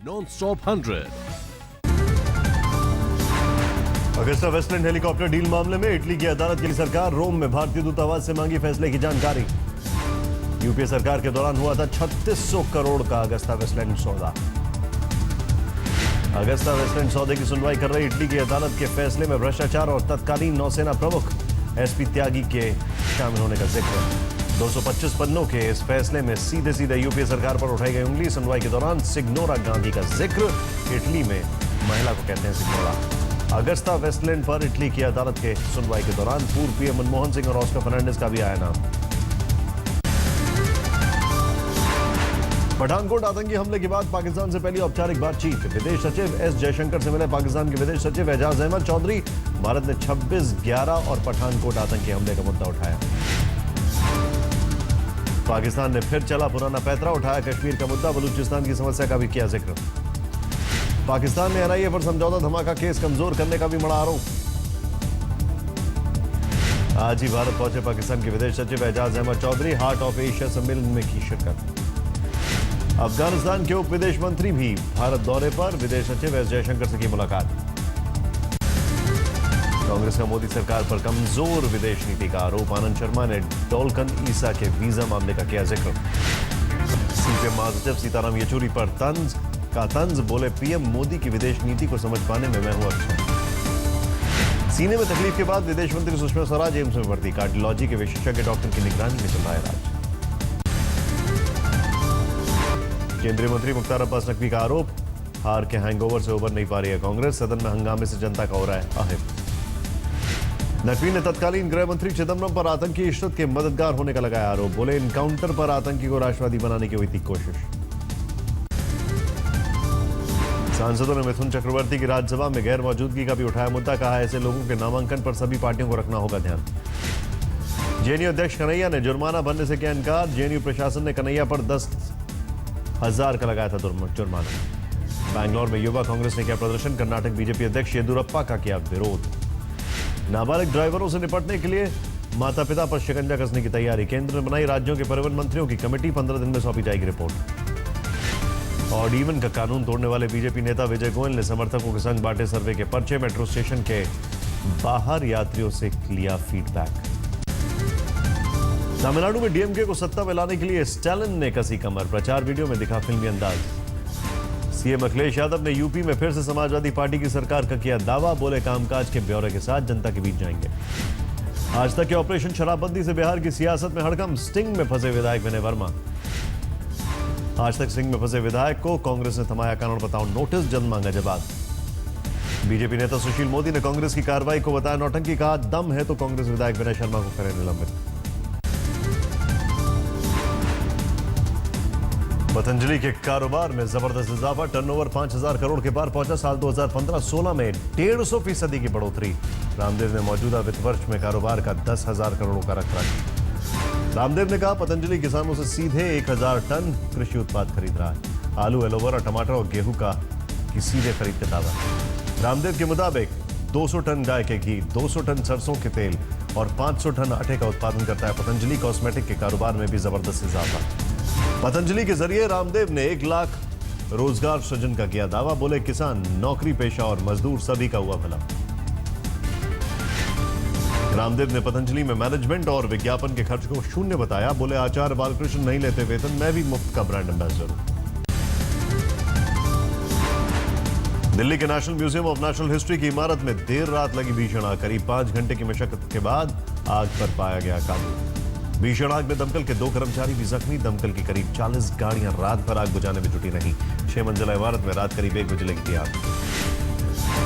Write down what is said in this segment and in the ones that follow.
Non-stop 100. Agusta Westland helicopter deal मामले में Italy की अदालत की सरकार रोम में भारतीय दूतावास से मांगी फैसले की जानकारी। यूपीए सरकार के दौरान हुआ था 3600 करोड़ का अगस्ता वेस्टलैंड सौदा। अगस्ता वेस्टलैंड सौदे की सुनवाई कर रही इटली की अदालत के फैसले में भ्रष्टाचार और तत्कालीन नौसेना प्रमुख एसपी त्यागी के शामिल होने का जिक्र। 225 पन्नों के इस फैसले में सीधे सीधे यूपीए सरकार पर उठाई गई उंगली। सुनवाई के दौरान सिग्नोरा गांधी का जिक्र। इटली में महिला को कहते हैं सिग्नोरा। अगस्ता वेस्टलैंड पर इटली की अदालत के सुनवाई के दौरान पूर्व पीएम मनमोहन सिंह और ऑस्कर फर्नांडिस का भी आया नाम। पठानकोट आतंकी हमले के बाद पाकिस्तान से पहली औपचारिक बातचीत। विदेश सचिव एस जयशंकर से मिले पाकिस्तान के विदेश सचिव एजाज अहमद चौधरी। भारत ने 26/11 और पठानकोट आतंकी हमले का मुद्दा उठाया। पाकिस्तान ने फिर चला पुराना पैतरा, उठाया कश्मीर का मुद्दा। बलूचिस्तान की समस्या का भी किया जिक्र। पाकिस्तान ने एनआईए पर समझौता धमाका केस कमजोर करने का भी बड़ा आरोप। आज ही भारत पहुंचे पाकिस्तान के विदेश सचिव Ejaz Ahmad Chaudhry. Heart of Asia सम्मेलन में की शिरकत। अफगानिस्तान के उप विदेश मंत्री भी भारत दौरे पर। विदेश सचिव एस जयशंकर से की मुलाकात। कांग्रेस का मोदी सरकार पर कमजोर विदेश नीति का आरोप। आनंद शर्मा ने डोलकन ईसा के वीजा मामले का किया जिक्र। सीपीएम महासचिव सीताराम येचुरी पर तंज बोले, पीएम मोदी की विदेश नीति को समझ पाने में मैं हूं अच्छा। सीने में तकलीफ के बाद विदेश मंत्री सुषमा स्वराज एम्स में भर्ती। कार्डियोलॉजी के विशेषज्ञ डॉक्टर की निगरानी में चल रहा है इलाज। केंद्रीय मंत्री मुख्तार अब्बास नकवी का आरोप, हार के हैंगओवर से उबर नहीं पा रही है कांग्रेस। सदन में हंगामे से जनता का हो रहा है आहत। नकवी ने तत्कालीन गृह मंत्री चिदम्बरम पर आतंकी इशरत के मददगार होने का लगाया आरोप। बोले, इनकाउंटर पर आतंकी को राष्ट्रवादी बनाने की हुई थी कोशिश। सांसदों ने मिथुन चक्रवर्ती की राज्यसभा में गैर मौजूदगी का भी उठाया मुद्दा। कहा, ऐसे लोगों के नामांकन पर सभी पार्टियों को रखना होगा ध्यान। जेएनयू अध्यक्ष कन्हैया ने जुर्माना भरने से किया इनकार। जेएनयू प्रशासन ने कन्हैया पर 10,000 का लगाया था जुर्माना। बैंगलोर में युवा कांग्रेस ने किया प्रदर्शन। कर्नाटक बीजेपी अध्यक्ष येदियुरप्पा का किया विरोध। नाबालिग ड्राइवरों से निपटने के लिए माता पिता पर शिकंजा कसने की तैयारी। केंद्र ने बनाई राज्यों के परिवहन मंत्रियों की कमेटी। 15 दिन में सौंपी जाएगी रिपोर्ट। ऑड इवन का कानून तोड़ने वाले बीजेपी नेता विजय गोयल ने समर्थकों के संग बांटे सर्वे के पर्चे। मेट्रो स्टेशन के बाहर यात्रियों से लिया फीडबैक। तमिलनाडु में डीएमके को सत्ता में लाने के लिए स्टालिन ने कसी कमर। प्रचार वीडियो में दिखा फिल्मी अंदाज। सीएम अखिलेश यादव ने यूपी में फिर से समाजवादी पार्टी की सरकार का किया दावा। बोले, कामकाज के ब्यौरे के साथ जनता के बीच जाएंगे। आज तक के ऑपरेशन शराबबंदी से बिहार की सियासत में हड़कंप। स्टिंग में फंसे विधायक विनय वर्मा। आज तक स्टिंग में फंसे विधायक को कांग्रेस ने थमाया कारण बताओ नोटिस। जल्द मांगा जवाब। बीजेपी नेता सुशील मोदी ने कांग्रेस की कार्रवाई को बताया नौटंकी। कहा, दम है तो कांग्रेस विधायक विनय शर्मा को करें निलंबित। पतंजलि के कारोबार में जबरदस्त इजाफा। टर्नओवर 5,000 करोड़ के पार पहुंचा। साल 2015-16 में 150% की बढ़ोतरी। रामदेव ने मौजूदा वित्त वर्ष में कारोबार का 10,000 करोड़ का रखा। रामदेव ने कहा, पतंजलि किसानों से सीधे 1,000 टन कृषि उत्पाद खरीद रहा है। आलू, एलोवेरा, टमाटर और गेहूं की सीधे खरीद का दावा। रामदेव के मुताबिक 200 टन गाय के घी, 200 टन सरसों के तेल और 500 टन आटे का उत्पादन करता है। पतंजलि कॉस्मेटिक के कारोबार में भी जबरदस्त इजाफा। पतंजलि के जरिए रामदेव ने 1 लाख रोजगार सृजन का किया दावा। बोले, किसान, नौकरी पेशा और मजदूर सभी का हुआ भला। रामदेव ने पतंजलि में मैनेजमेंट और विज्ञापन के खर्च को शून्य बताया। बोले, आचार्य बालकृष्ण नहीं लेते वेतन, मैं भी मुफ्त का ब्रांड एम्बेसडर हूं। दिल्ली के national museum of natural history की इमारत में देर रात लगी भीषण आग। करीब 5 घंटे की मशक्कत के बाद आग पर पाया गया काबू। भीषण आग में दमकल के 2 कर्मचारी भी जख्मी। दमकल की करीब 40 गाड़ियां रात भर आग बुझाने में जुटी रहीं। 6 मंजिला इमारत में रात करीब 1 बजे लगी थी आग।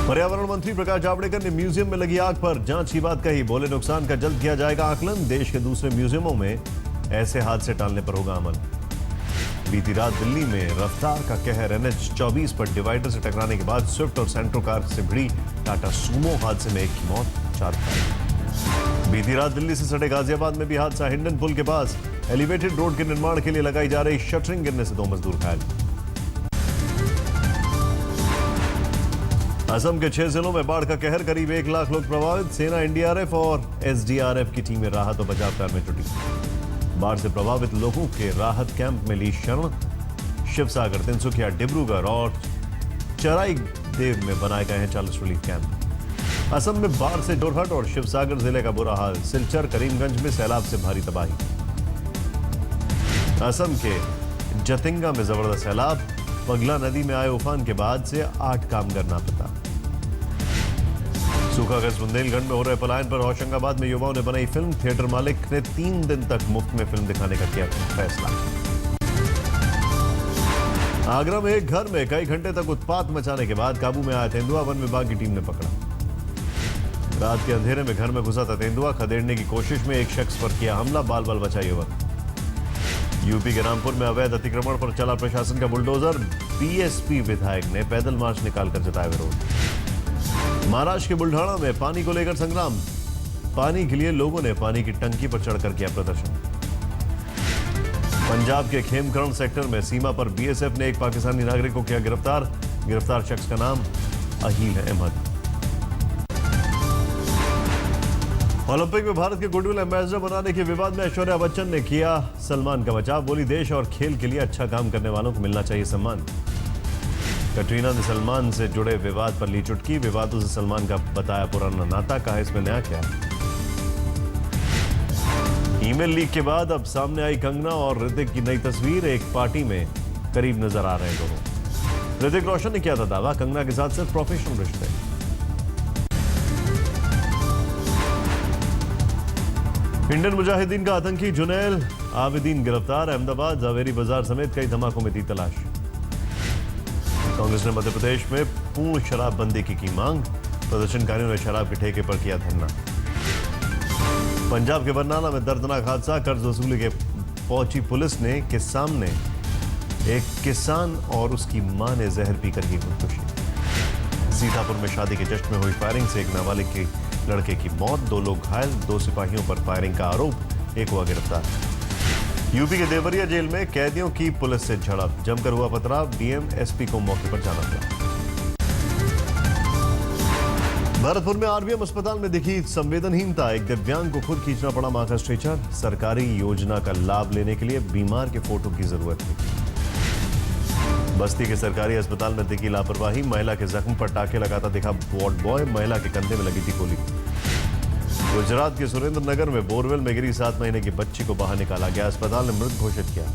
पर्यावरण मंत्री प्रकाश जावड़ेकर ने म्यूजियम में लगी आग पर जांच की बात कही। बोले, नुकसान का जल्द किया जाएगा आकलन। देश के दूसरे म्यूजियमों में ऐसे हादसे टालने पर होगा अमल। बीती रात दिल्ली में रफ्तार का कहर। NH-24 पर डिवाइडर से टकराने के बाद स्विफ्ट और सेंट्रो कार से भिड़ी टाटा सूमो हादसे में 1 की मौत, 4 घायल। बीती रात दिल्ली से सटे गाजियाबाद में भी हादसा। हिंडन पुल के पास एलिवेटेड रोड के निर्माण के लिए लगाई जा रही शटरिंग गिरने से 2 मजदूर घायल। असम के 6 जिलों में बाढ़ का कहर। करीब 1 लाख लोग प्रभावित। सेना, एनडीआरएफ और एसडीआरएफ की टीमें राहत और बचाव कार्य में जुटी। बाढ़ से प्रभावित लोगों के राहत कैंप में ली शरण। शिवसागर, तिनसुकिया, डिब्रूगढ़ और चराईदेव में बनाए गए हैं 40 रिलीफ कैंप। असम में बाढ़ से जोरहट और शिवसागर जिले का बुरा हाल। सिलचर, करीमगंज में सैलाब से भारी तबाही। असम के जतिंगा में जबरदस्त सैलाब। पगला नदी में आए उफान के बाद से 8 कामगार लापता। सूखाग्रस्त बुंदेलखंड में हो रहे पलायन पर होशंगाबाद में युवाओं ने बनाई फिल्म। थिएटर मालिक ने 3 दिन तक मुफ्त में फिल्म दिखाने का किया फैसला। आगरा में एक घर में कई घंटे तक उत्पात मचाने के बाद काबू में आया तेंदुआ, वन विभाग की टीम ने पकड़ा। रात के अंधेरे में घर में घुसा था तेंदुआ, खदेड़ने की कोशिश में एक शख्स पर किया हमला, बाल बाल बचा युवक। यूपी के रामपुर में अवैध अतिक्रमण पर चला प्रशासन का बुलडोजर। बीएसपी विधायक ने पैदल मार्च निकालकर जताया विरोध। महाराष्ट्र के बुल्ढाना में पानी को लेकर संग्राम। पानी के लिए लोगों ने पानी की टंकी पर चढ़कर किया प्रदर्शन। पंजाब के खेमकरण सेक्टर में सीमा पर बीएसएफ ने एक पाकिस्तानी नागरिक को किया गिरफ्तार। गिरफ्तार शख्स का नाम अहील अहमद। ओलंपिक में भारत के गुडविल एम्बेसडर बनाने के विवाद में ऐश्वर्या बच्चन ने किया सलमान का बचाव। बोली, देश और खेल के लिए अच्छा काम करने वालों को मिलना चाहिए सम्मान। कटरीना ने सलमान से जुड़े विवाद पर ली चुटकी। विवादों से सलमान का बताया पुराना नाता, कहा इसमें नया क्या। ईमेल लीक के बाद अब सामने आई कंगना और ऋतिक की नई तस्वीर। एक पार्टी में करीब नजर आ रहे हैं दोनों। ऋतिक रोशन ने किया था दावा, कंगना के साथ सिर्फ प्रोफेशनल रिश्ते। इंडियन मुजाहिदीन का आतंकी जुनैल आबिदीन गिरफ्तार। अहमदाबाद, जावेरी बाजार समेत कई धमाकों में थी तलाश। कांग्रेस ने मध्य प्रदेश में पूर्ण शराबबंदी की मांग। प्रदर्शनकारियों ने शराब के ठेके पर किया धरना। पंजाब के बरनाला में दर्दनाक हादसा। कर्ज वसूली के पहुंची पुलिस ने के सामने एक किसान और उसकी मां ने जहर पीकर की खुदकुशी। सीतापुर में शादी के जश्न में हुई फायरिंग से एक नाबालिग की लड़के की मौत। 2 लोग घायल। 2 सिपाहियों पर फायरिंग का आरोप, एक हुआ गिरफ्तार। यूपी के देवरिया जेल में कैदियों की पुलिस से झड़प। जमकर हुआ पथराव। डीएम एसपी को मौके पर जाना पड़ा। भरतपुर में आरबीएम अस्पताल में दिखी संवेदनहीनता। एक दिव्यांग को खुद खींचना पड़ा मां का स्ट्रेचर। सरकारी योजना का लाभ लेने के लिए बीमार के फोटो की जरूरत थी। बस्ती के सरकारी अस्पताल में दिखी लापरवाही। महिला के जख्म पर टाके लगाता दिखा वार्ड बॉय। महिला के कंधे में लगी थी गोली। गुजरात के सुरेंद्र नगर में बोरवेल में गिरी 7 महीने की बच्ची को बाहर निकाला गया। अस्पताल ने मृत घोषित किया।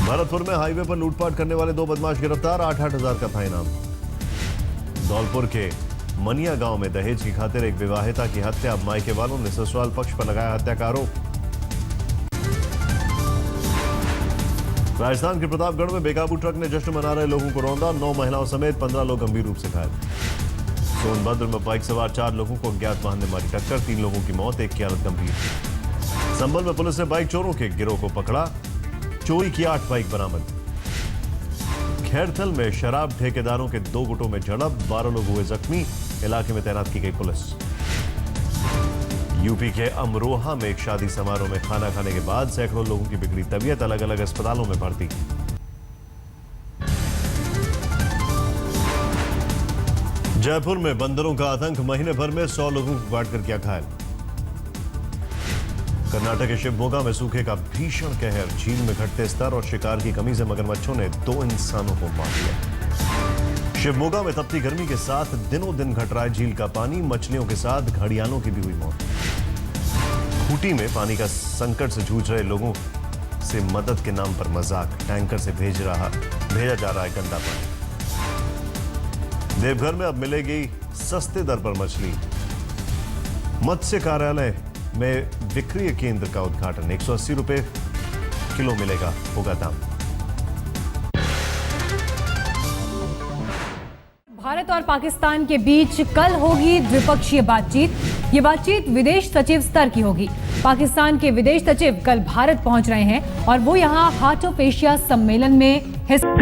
भरतपुर में हाईवे पर लूटपाट करने वाले 2 बदमाश गिरफ्तार। 8-8 हजार का था इनाम। धौलपुर के मनिया गांव में दहेज की खातिर एक विवाहिता की हत्या। मायके वालों ने ससुराल पक्ष पर लगाया हत्या का आरोप। राजस्थान के प्रतापगढ़ में बेकाबू ट्रक ने जश्न मना रहे लोगों को रौंदा। 9 महिलाओं समेत 15 लोग गंभीर रूप से घायल। सोनभद्र में बाइक सवार 4 लोगों को अज्ञात वाहन ने मारी टक्कर। 3 लोगों की मौत, एक की हालत गंभीर। संभल में पुलिस ने बाइक चोरों के गिरोह को पकड़ा। चोरी की 8 बाइक बरामद। खैरथल में शराब ठेकेदारों के 2 गुटों में झड़प। 12 लोग हुए जख्मी। इलाके में तैनात की गई पुलिस। यूपी के अमरोहा में एक शादी समारोह में खाना खाने के बाद सैकड़ों लोगों की बिगड़ी तबीयत। अलग अलग अस्पतालों में भर्ती। जयपुर में बंदरों का आतंक। महीने भर में 100 लोगों को काटकर किया घायल। कर्नाटक के शिवमोगा में सूखे का भीषण कहर। झील में घटते स्तर और शिकार की कमी से मगरमच्छों ने 2 इंसानों को मार दिया। शिवमोगा में तपती गर्मी के साथ दिनों दिन घट रहा है झील का पानी। मछलियों के साथ घड़ियालों की भी हुई मौत। खूंटी में पानी का संकट से जूझ रहे लोगों से मदद के नाम पर मजाक। टैंकर से भेजा जा रहा है गंदा पानी। देवघर में अब मिलेगी सस्ते दर पर मछली। मत्स्य कार्यालय में विक्रय केंद्र का उद्घाटन। 180 रुपए किलो मिलेगा, होगा दाम। भारत और पाकिस्तान के बीच कल होगी द्विपक्षीय बातचीत। ये बातचीत विदेश सचिव स्तर की होगी। पाकिस्तान के विदेश सचिव कल भारत पहुंच रहे हैं और वो यहां हार्ट ऑफ एशिया सम्मेलन में हिस्सा